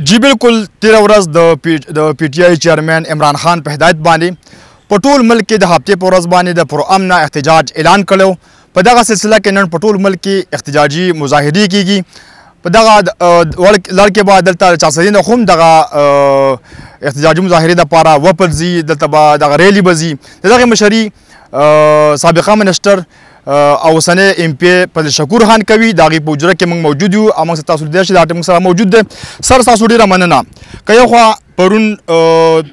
जी बिल्कुल 13 ورځ د پی ټی آی چیئرمین عمران خان په هدایت باندې په ټول ملک کې د هفتې په ورځ باندې د پرامن احتجاج اعلان کړو په دغه سلسله کې نن په ټول ملک کې احتجاجي مظاهرې کیږي په دغه لړ کې به دلته چارسدین خو دغه احتجاجي مظاهرې دپاره وفد ځي دلته به دغه ریلي به ځي د دغې مشري سابقه منسټر او اوسنی ایم پی فضل شکور خان کوي د هغې په حجره کې موږ موجود یو او موږ سره تاسو لیدلی شئ دا موږ سره موجود دی سر تاسو ډېره مننه که یو خوا پرون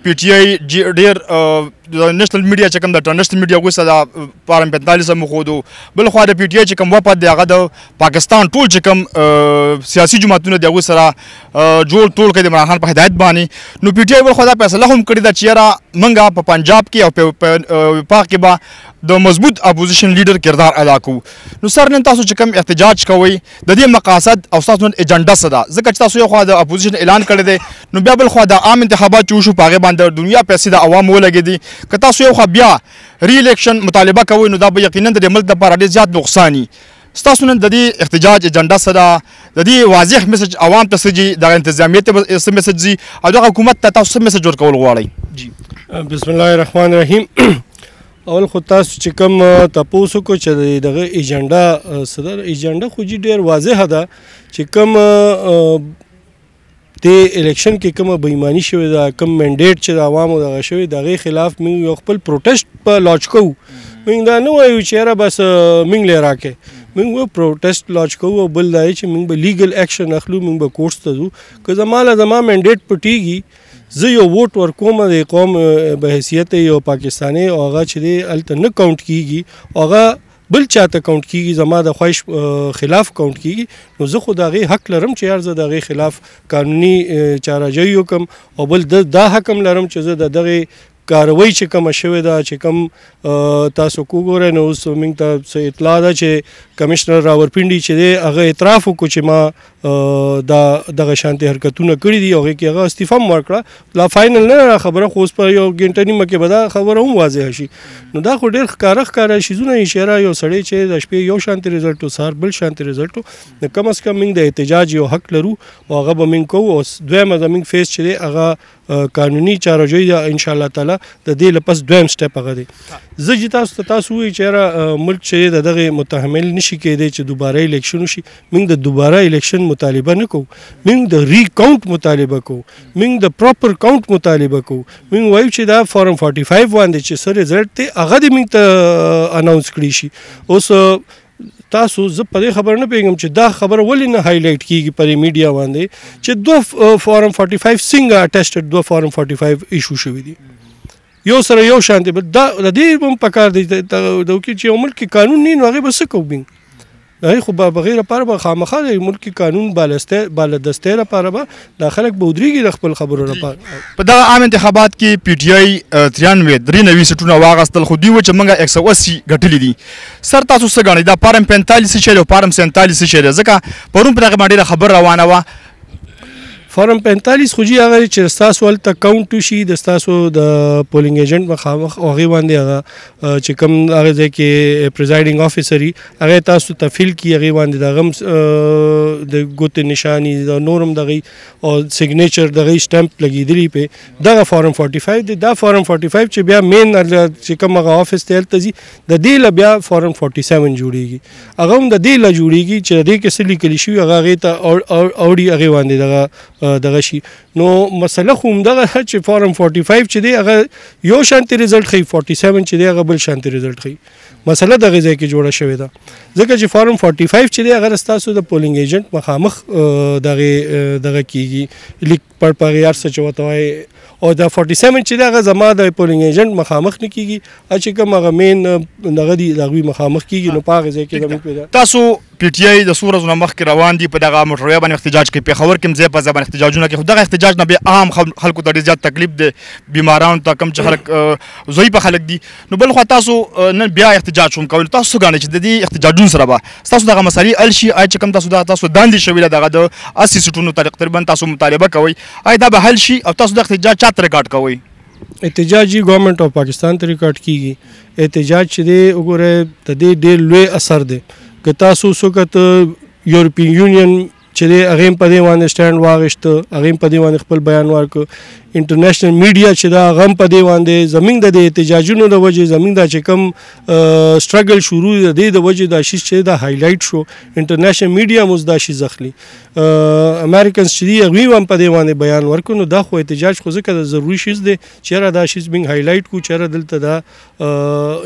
پی ټی آی ډېر د نیشنل میډیا چې کوم د انټرنیشنل میډیا هغوی سره د پارم 45 مخودو بل خوا د پی ټی آی چې کوم وفد دی هغه د پاکستان ټول چې کوم سیاسي جماعتونه دي هغوی سره جوړ ټول کړي د عمران خان په هدایت باندې نو پی ټی آی بل خوا دا فیصله هم کړې ده چې یاره موږ په پنجاب کې او په پاک کې به د مضبوط اپوزیشن لیډر کردار ادا کوو نو سر نن تاسو چې کوم احتجاج کوئ د دې مقاصد او ستاسو نن ایجنډا څه ده ځکه چې تاسو یو خوا د اپوزیشن اعلان کړی دی نو بیا بل خوا د عام انتخابات چې وشو په هغې باندې د دنیا پیسې د عوامو ولګېدي که تاسو یو خوا بیا ری الیکشن مطالبه کوئ نو دا به یقینا د ملک دپاره ډېر زیات نقصان وي ستاسو نن د دې احتجاج ایجنډا څه ده د دې واضح میسج عوام ته څه ځي دغه انتظامیې ته څه میسج ځي او دغه حکومت ته تاسو څه میسج ورکول غواړئ جی بسم الله الرحمن الرحیم اول خو تاسو چې کوم تپوس وکړو چې دغه ایجنډا څه ده ایجنډا خو جي ډېر واضحه ده چې کوم د الیکشن کې کومه بېایماني شوې ده کوم منډیټ چې د عوامو دغه شوی د هغې خلاف موږ یو خپل پروټیسټ په لاچ کوو موږ دا نه وایو چې یاره بس موږ لی راکې موږ پروټیسټ لاچ کوو او بل دا چې موږ به لیګل ایکشن اخلو موږ به کورټس ته ځو که زما منډیټ پټیږي زه یو ووټ ورکوم د قوم په حیثیت یو پاکستانی او هغه چې دی هلته نه کاونټ کیږي او هغه بل چاته کاونټ کیږي زما د خواهش خلاف کاونټ کیږي نو زه خو د هغې حق لرم چې یار زه د هغې خلاف قانوني چارهجوي وکړم او بل دا حق هم لرم چې زه د دغې کاروی چې کومه شوې ده چې کوم تاسو وګورئ نو اوس موږ ته څه اطلاع ده چې کمشنر راورپنډي چې دی هغه اعتراف وکړو چې ما دغه شانتې حرکتونه کړي دي او هغې کې هغه استعفا هم ورکړه لا فاینل نه خبره خو اوس په یو ګنټه نیمه کې به دا خبره هم واضحه شي نو دا خو ډېر ښکاره شیزونه اشاره یو سړی چې د شپې یو شانتې رزلټ و سهار بل شانتې رزلټ و نو کم از کم موږ د احتجاج یو حق لرو او هغه به موږ کوو او دویمه زموږ فیس چې دی هغه قانوني چارهجوي ده انشاءالله تعالی د دې لپس دویم سټپ هغه دی زه چې تاسو وایي چې یاره ملک چې د دغې متحمل نشي کېدی چې دوباره الیکشن وشي موږ د دوباره الیکشن مطالبه نه کوو موږ د ری کاونټ مطالبه کوو موږ د پراپر کاونټ مطالبه کوو موږ وایو چې دا فارم 45 باندې چې څه رزلټ دی هغه دې موږ ته اناونس کړي شي اوس تاسو زه په دې خبر نه پوهېږم چې دا خبره ولې نه هایلایټ کېږي په دې میډیا باندې چې دوه فارم 45 څنګه اټیسټډ دوه فارم 45 ایشو شوي دي یو سره یو شان دی دا د دې هم پکار دی د چې یو ملک کې قانون نه نو هغې به څه کوو هغې خو به بغیر لپاره به خامخا د ملک قانون بالادستۍ لپاره به دا خلک به ودرېږي د خپل خبرو لپاره په دغه عام انتخابات کې پی ټی آی 93 سیټونه واخیستل خو دوی وایي چې موږ 180 ګټلي دي سر تاسو څه ګڼئ دا پارم 45 څه شی دی او پارم 47 څه شی دی ځکه پرون په دغې باندې ډېره خبر روانه وه فارم 45 خو جي هغه چې ستاسو هلته کاونټ وشي د ستاسو د پولینګ ایجنټ مخامخ او هغې باندې هغه چې کوم هغه ځای کې پریزایډینګ افیسر وي هغې تاسو ته فیل کړي هغې باندې د هغه هم د ګوتې نشاني د نور هم دغې او سګنیچر دغې سټمپ لګېدلي پې دغه فارم 45 دی دا فارم 45 چې بیا مین چې کوم هغه آفس دی هلته ځي د دې له بیا فارم 47 جوړېږي هغه هم د دې له جوړېږي چې د دې کې څه لیکلي شوي هغه هغې ته اوړي هغې باندې دغه شي نو مسله خو همدغه چې فارم 45 چې دی هغه یو شانتې رزلټ ښیي 47 چې دی هغه بل شانتې رزلټ ښیي مسله دغې ځای کې جوړه شوې ده ځکه چې فارم 45 چې دی هغه ستاسو د پولینګ ایجنټ مخامخ دغه کېږي لیک په هغې هر څه چې ورته وایي او دا 47 چې دی هغه زما د پولینګ ایجنټ مخامخ نه کېږي چې کوم هغه مین دغه دي د هغوی مخامخ کېږي نو په هغې ځای کې زموږ پیدا تاسو پی ټی آی د څو ورځو نه مخکې روان دي په دغه موټروی باندې احتجاج کوي پېښور کې هم ځای په ځای باندې احتجاجونه کوي خو دغه احتجاج نه بیا عام خلکو ته ډېر زیات تکلیف دی بیمارانو ته کوم چې خلک ضعیفه خلک دي نو بل خوا تاسو نن بیا احتجاج هم کوئ تاسو څه ګڼئ چې د دې احتجاجونو سره به ستاسو دغه مسلې حل شي چې کوم تاسو داندې شوي ده دغه د 80 سیټونو تقریبا تاسو مطالبه کوئ دا به حل شي او تاسو د احتجاج چا ته ریکارډ کوئ احتجاج یې ګورنمنټ آف پاکستان ته ریکارډ کېږي احتجاج چې دی وګورئ د دې ډېر لوی اثر دی که تاسو څوک یورپین یونین چې دی هغې هم په دې باندې سټینډ واخیسته، هغې هم په دې باندې خپل بیان ورکړ. انټرنیشنل میډیا چې دا هغه هم په دې باندې زموږ د دې احتجاجونو د وجې زموږ دا چې کوم سټرګل شروع د دې د وجې دا شیز چې دا هایلایټ شو، انټرنیشنل میډیا هم اوس دا شیز اخلي. امریکنز چې دي هغوی هم په دې باندې بیان ورکړو. نو دا خو احتجاج خو ځکه د ضروري شیز دی چې یاره دا شیز موږ هایلایټ کړو چې یاره دلته دا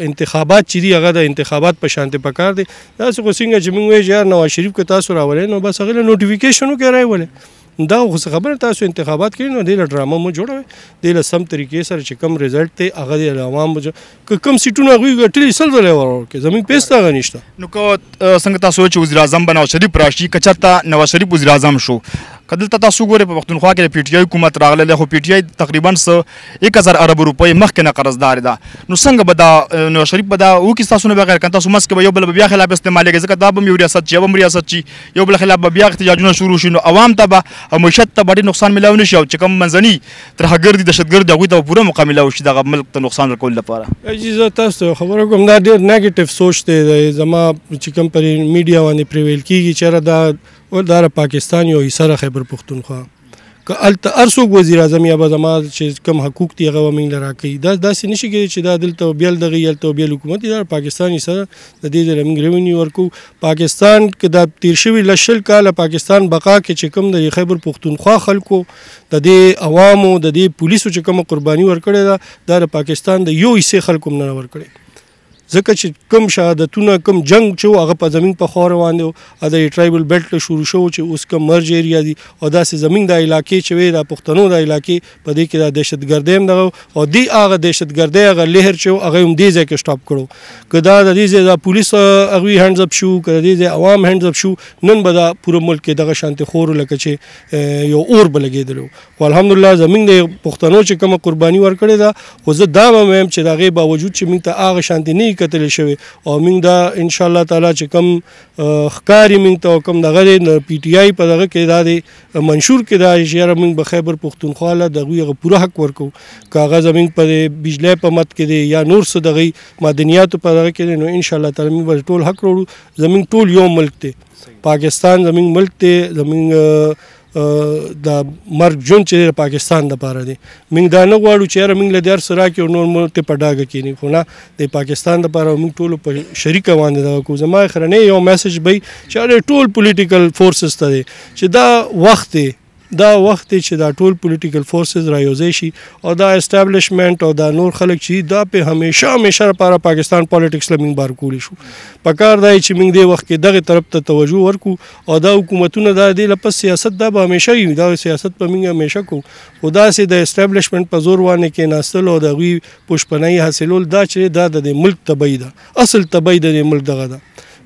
انتخابات چې دي هغه د انتخابات په شانتې پکار دی. داسې خو څنګه چې موږ وایو چې یار نواز شریف که تاسو راولئ نو بس هغې له نوټیفیکیشن وکړئ راولئ. دا خو خبره تاسو انتخابات کوي نو دې له ډرامه مو جوړوئ، دې له سم طریقې سره چې کوم رزلټ دی هغه دې له عوامو که کوم سیټونه هغوی ګټلي سل ځله ورکړي، زموږ پیس ته هغه نشته. نو که څنګه تاسو چې وزیر اعظم به نواز شریف راشي، که چېرته نواز شریف وزیر اعظم شو، که دلته تاسو ګورئ په پښتونخوا کې د پی ټي آی حکومت راغلی، خو پی ټي آی تقریبا 1000 ارب روپۍ مخکې نه قرضدار ده. نو څنګه به دا نواز شریف به دا وکړي ستاسو نه بغیر؟ که تاسو منځ کې به یو بل به بیا خلاف استعمالېږي، ځکه دا به هم یو ریاست چې یو هم ریاست چې یو بل خلاف به بیا احتجاجونه شروع شي، نو عوام ته به او معیشت ته به ډېر نقصان میلاو نه شي، او چې کوم منځني ترهګر دي دهشتګرد هغوی ته به پوره موقع میلاو شي دغه ملک ته نقصان ورکولو لپاره. زه تاسو ته خبره کوم دا ډېر نیګیټیو سوچ دی زما چې کوم پر میډیا باندې پریویل کېږي چې یاره دا پاکستان یو حصه ده خیبر پښتونخوا، که هلته هر څوک وزیر اعظم یا به زما چې کوم حقوق دي هغه به موږ له راکوي. دا داسې نه شي کېدی چې دا دلته بیا دغه هلته بیا حکومت دا پاکستان حصه ده، د دې ځای موږ ریونیو ورکوو. پاکستان که دا تیر شوي له 20 کاله پاکستان بقا کې چې کوم د خیبر پښتونخوا خلکو د دې عوامو د دې پولیسو چې کومه قرباني ورکړې ده دا د پاکستان د یو حصې خلکو هم نه ورکړې، ځکه چې کوم شهادتونه کوم جنگ چې هغه په زمین په خوا روان دی او د ټرایبل بیلټ له شروع شو چې اوس کوم مرج ایریا دي او داسې زمین د علاقې چې وي د پښتنو د علاقې په دې کې د دهشتګردۍ هم دغه او دی هغه دهشتګردۍ هغه لهر چې هغه هم دې ځای کې سټاپ کړو. که دا د دې ځای د پولیس هغوی هینډز اپ شو، که د دې ځای عوام هینډز اپ شو، نن به دا پوره ملک کې دغه شانتې خور لکه چې یو اور به لګېدلی. خو الحمدلله زموږ د پښتنو چې کومه قرباني ورکړې ده، خو زه دا به وایم چې د هغې باوجود چې موږ ته هغه شانتې نه کتلی شوی او موږ دا ان شاء الله تعالی چې کوم ښکاري موږ ته کوم دغه د پی ټي آی په دغه کې دا دی منشور کې دا چې یاره موږ به خیبر پښتونخوا له د هغوی هغه پوره حق ورکوو، که هغه زموږ په بجلی په مد کې دی یا نور څه دغه معدنیاتو په دغه کې دی، نو ان شاء الله تعالی موږ به ټول حق وړو. زموږ ټول یو ملک دی، پاکستان زموږ ملک دی، زموږ د مرګ ژوند چې د پاکستان دپاره دی. موږ دا نه غواړو چې یاره موږ له دې هر څه راکړي او نور مو ته په ډاګه کښېني، خو نه د پاکستان دپاره موږ ټولو په شریکه باندې دغه کوو. زما اخرنی یو میسج به چې ټول پولیټیکل فورسز ته دی چې دا وخت دی چې دا ټول پولیټیکل فورسز را یوځای شي او دا اسټابلیشمنټ او دا نور خلک چې دا په همیشه لپاره پاکستان پالیټکس له موږ بار کولی شو. پکار دی چې موږ دې وخت کې دغه طرف ته توجه ورکړو او دا حکومتونه دا دې لپس سیاست دا به همیشه وي، دا سیاست به موږ همیشه کوو، خو داسې د اسټابلیشمنټ په زور باندې کېناستل او د هغوی پشپنۍ حاصلول دا چې دا د ملک تبعی ده، اصل تبعی د ملک دغه ده.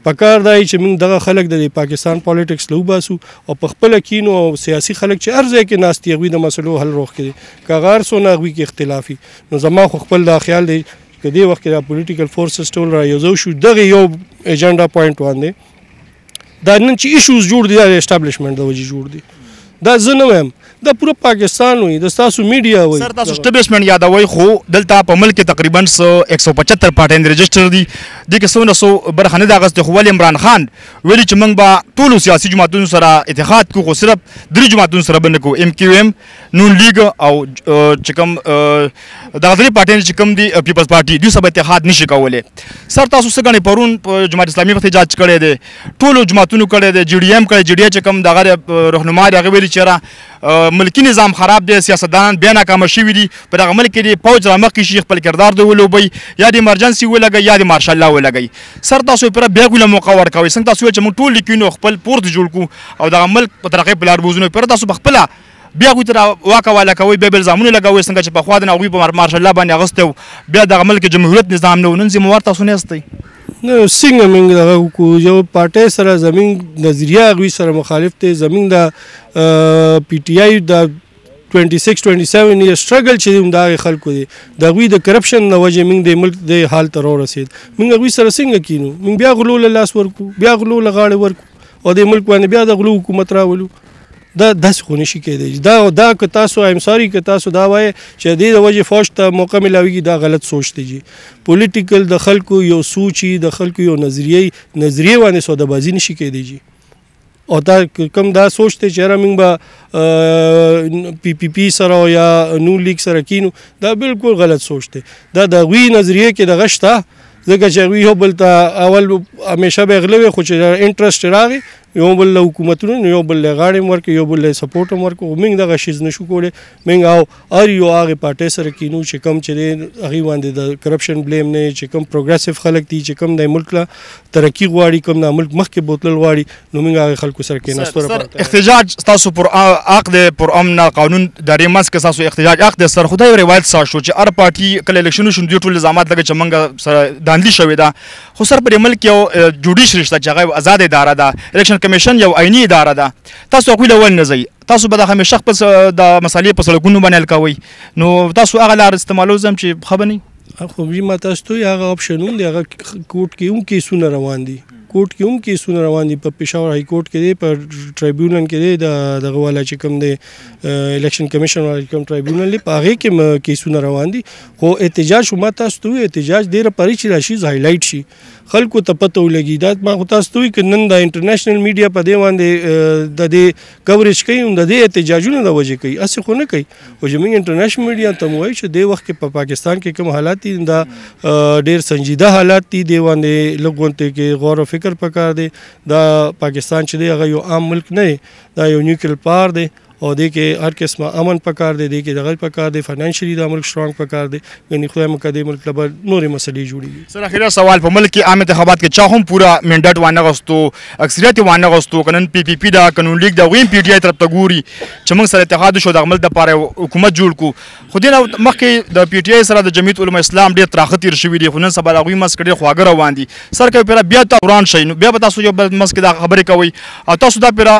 پکار دی چې موږ دغه خلک د پاکستان پالیټکس له وباسو او په خپله کینو او سیاسي خلک چې هر ځای کې ناست دي هغوی د مسلو حل روغ کړي، که هغه هر څونه هغوی کې اختلافي. نو زما خو خپل دا خیال دی که دې وخت کې دا پولیټیکل فورسز ټول را یوځو شو دغه یو ایجنډا پوینټ باندې، دا نن چې ایشوز جوړ دي دا د اسټابلیشمنټ د وجې جوړ دي، دا زه نه وایم، دا پوره پاکستان وي، د ستاسو میډیا وي. سر تاسو اسټابلیشمنټ یادوئ، خو دلته په ملک کې تقریبا 175 پارټیان رجسټر دي، دې کې 100 برخه نه ده اخیستې، خو ولې عمران خان ویلي چې موږ به ټولو سیاسي جماعتونو سره اتحاد کوو، خو صرف 3 جماعتونو سره به نه کوو، ایم کیو ایم، نون لیگ او چې کوم دغه 3 پارټیان چې کوم دي پیپلز پارټي، دوی سره اتحاد نشي کولی. سر تاسو څه ګڼئ؟ پرون په جماعت اسلامي احتجاج کړی دی، ټولو جماعتونو کړی دی، جی ډي ایم کړی، جی ډي چې کوم دغه رهنما دی هغه ویلي چې ملکی نظام خراب دی، سیاستدانان بیا ناکامه شوي دي، په دغه ملک کې د پوځ را مخکې شي، خپل کردار دی ولوبئ، یا د ایمرجنسي ولګئ یا د مارشال لا ولګئ. سر تاسو پوره بیا له موقع ورکوئ، څنګه تاسو ویل چې موږ ټول لیکینو خپل پورته جوړ کړو او دغه ملک په ترقۍ په لار بوځو، پوره تاسو پخپله بیا هغوی ته واک حواله کوئ، بیا الزامونه لګوئ، څنګه چې پخوا د هغوی په مارشال لا باندې اخیستی و، بیا دغه ملک جمهوریت نظام نه و، نن ذمهوار تاسو نه یاستئ. نه څنګه موږ دغه وکړو، یو پارټۍ سره زموږ نظریه هغوی سره مخالف دی، زموږ د پی ټي آی د 26-27 یې سټرګل چې د هغې خلکو دی د هغوی د کرپشن د وجې موږ د ملک د حال ته راورسېد. موږ هغوی سره څنګه کینو؟ موږ بیا غلو له لاس ورکړو، بیا غلو له غاړې ورکړو او د ملک باندې بیا د غلو حکومت راولو. دا داسې خو نشي کېدی. دا که تاسو ایم ساري که تاسو دا وایئ چې د دې د وجې فوج ته موقع میلاویږي، دا غلط سوچ دی جي. پولیټیکل د خلکو یو سوچ د خلکو یو نظریې باندې سودابازي نشي کېدی جي. او دا کوم دا سوچ دی چې یاره موږ به PPP سره یا نون لیگ سره کینو، دا بالکل غلط سوچ دی. دا د هغوی نظریې کې دغه شته، ځکه چې هغوی یو بل ته اول همیشه به غله وي، خو چې انټرسټ راغی یو بل له حکومتونو یو بل له غاړې هم ورکړي، یو بل له سپورټ هم ورکړو. موږ دغه شیز نشو کولی. موږ او هر یو هغې پارټۍ سره کینو چې کوم چې دی هغوی باندې د کرپشن بلیم نه، چې کوم پروګریسیو خلک دي، چې کوم د ملک له ترقي غواړي، کوم د ملک مخکې بوتلل غواړي، نو موږ هغې خلکو سره کېناستو لپاره. احتجاج ستاسو پر حق دی، پر امن قانون داري منځ کې ستاسو احتجاج حق دی. سر خو دا یو روایت ستا شو چې هر پارټي کله الیکشن وشو دوی ټول الزامات لګوي چې موږ سره داندلي شوې ده، خو سر په دې ملک یو جوډیشري شته چې هغه ازاد اداره ده، الیکشن کمیشن یو عیني اداره ده. تاسو هغوی له ول نه ځئ، تاسو به د همیشه خپل د مسالې په سړکونو باندې حل کوئ، نو تاسو هغه لار استعمالوئ چې ښه به نه وي. خو ما تاسو ته هغه اپشن هم دی، هغه کوټ کې هم کیسونه روان دي، کوټ کې هم کیسونه روان دي، په پېښور های کوټ کې دی، په ټرایبیونل کې دی، دغه والا چې کوم دی الیکشن کمیشن والا کوم ټرایبیونل دی، په هغې کې کیسونه روان دي. خو احتجاج ما تاسو ته وایي احتجاج ډېره پرې چې راشي هایلایټ شي، خلکو ته پته ولګي. دا ما خو تاسو ته وایي که نن د انټرنیشنل میډیا په دې باندې د دې کوریج کوي، هم د دې احتجاجونه د وجې کوي، هسې خو نه کوي. او زموږ انټرنیشنل میډیا ته مو وایي چې دې وخت کې په پاکستان کې کوم حالات دي، دا ډېر سنجیده حالات دي، دې باندې لږ غونډې کې غور او فکر پکار دی. دا پاکستان چې دی هغه یو عام ملک نه دی، دا یو نیوکل پار دی، او دې کې هر قسمه امن پکار دی، دې کې دغه پکار دی، فاینانشلی دا ملک سټرانګ پکار دی. یعنې خدای مکړه دې ملک له نورې مسلې جوړېږي. سر اخیره سوال، په ملک کې عام انتخابات کې چا هم پوره منډټ وانغوستو، اکثریت یې وانغوستو، که نن PPP دا که نون لیگ دا هغوی هم PTI طرف ته ګوري چې موږ سره اتحاد وشو دغه ملک دپاره حکومت جوړ کړو. خو دې نه مخکې د PTI سره د جمعیت علما اسلام ډېر تراخه تېر شوي دي، خو نن سبا د هغوی منځ کې ډېر خواږه روان دي. سر که پیره بیا ته وران شئ، نو بیا به تاسو یو بل منځ کې دا خبرې کوئ، او تاسو دا پیره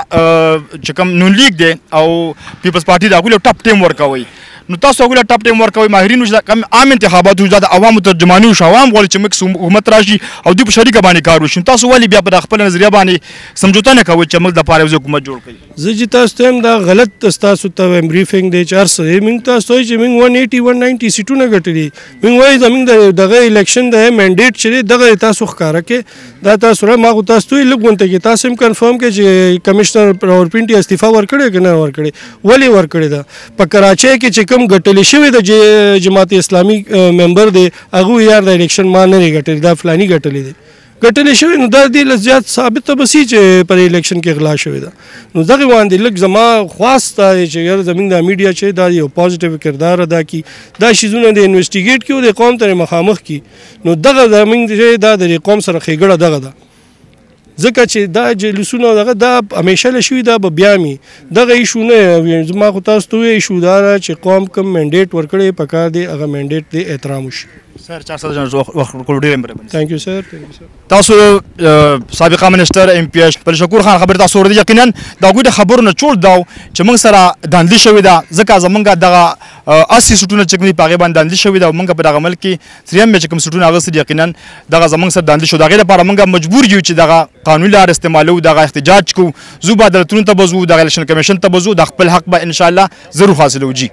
چې کوم نون لیگ دی او پیپلز پارټي د هغوی له ټاپ ټیم ورکوئ، نو تاسو هغوی له ټاپ ټیم ورکوئ، ماهرین وشي، کم عام انتخابات وشي، دا د عوامو ترجماني وشي، عوام غواړي چې موږ حکومت راشي او دوی په شریکه باندې کار وشي. تاسو ولې بیا په خپله نظریه باندې سمجوته نه کوئ چې موږ دپاره یو حکومت جوړ کړئ؟ زه چې تاسو ته هم دا غلط ستاسو ته وایم بریفینګ دی چې هر څه دی. موږ تاسو ته وایي چې موږ 180 190 سیټونه ګټلي. موږ وایي زموږ دغه الیکشن د منډیټ چې دی دغه تاسو ښکاره کړئ. دا تاسو ما خو تاسو ته وایي لږ غونډه کې تاسو هم کنفرم کړئ چې کمشنر راولپنډي استعفا ورکړې که نه ورکړې، ولې ورکړې ده. په کراچۍ کې چې کوم ګټلې شوې د جماعت اسلامي ممبر دی، هغوی یار د الیکشن ما نه دی ګټلې، دا فلاني ګټلې دی، ګټلې شوې، نو دا دې له زیات ثابته به سي چې پر الیکشن کې غلا شوې ده. نو دغې باندې لږ زما خواست دا دی چې یاره زموږ دا میډیا چې دا یو پازیټیو کردار ادا کړي، دا شیزونه د انویسټیګیټ کړي او د قوم ته مخامخ کړي. نو دغه زموږ چې دا د قوم سره ښېګړه دغه ده، ځکه چې دا جلوسونه دغه دا همیشه له شوي، دا به بیا مي دغه ایشو نه. زما خو تاسو ته وایي ایشو دا ده چې قوم کوم منډیټ ورکړی پکار دی، هغه منډیټ دی احترام وشي. سر 400 وخت ورکړو ډېر مهرباني. تھینک یو سر. تاسو سابقه منسټر MP پر شکور خان خبر تاسو ورته یقینا دا هغوی د خبرو نه چول دا چې موږ سره داندلي شوې ده، ځکه زموږ دغه 80 سیټونه چې کوم دي په هغې باندې داندلي شوې ده، او موږ په دغه ملک کې 3 چې کوم سیټونه اخیستي دي یقینا دغه زموږ سره داندلي شو. د هغې لپاره موږ مجبور یو چې دغه قانوني لار استعمالوو، دغه احتجاج کوو، ځو به عدالتونو ته به ځو، دغه الیکشن کمیشن ته به ځو، د خپل حق به انشاءالله ضرور حاصلوو. جی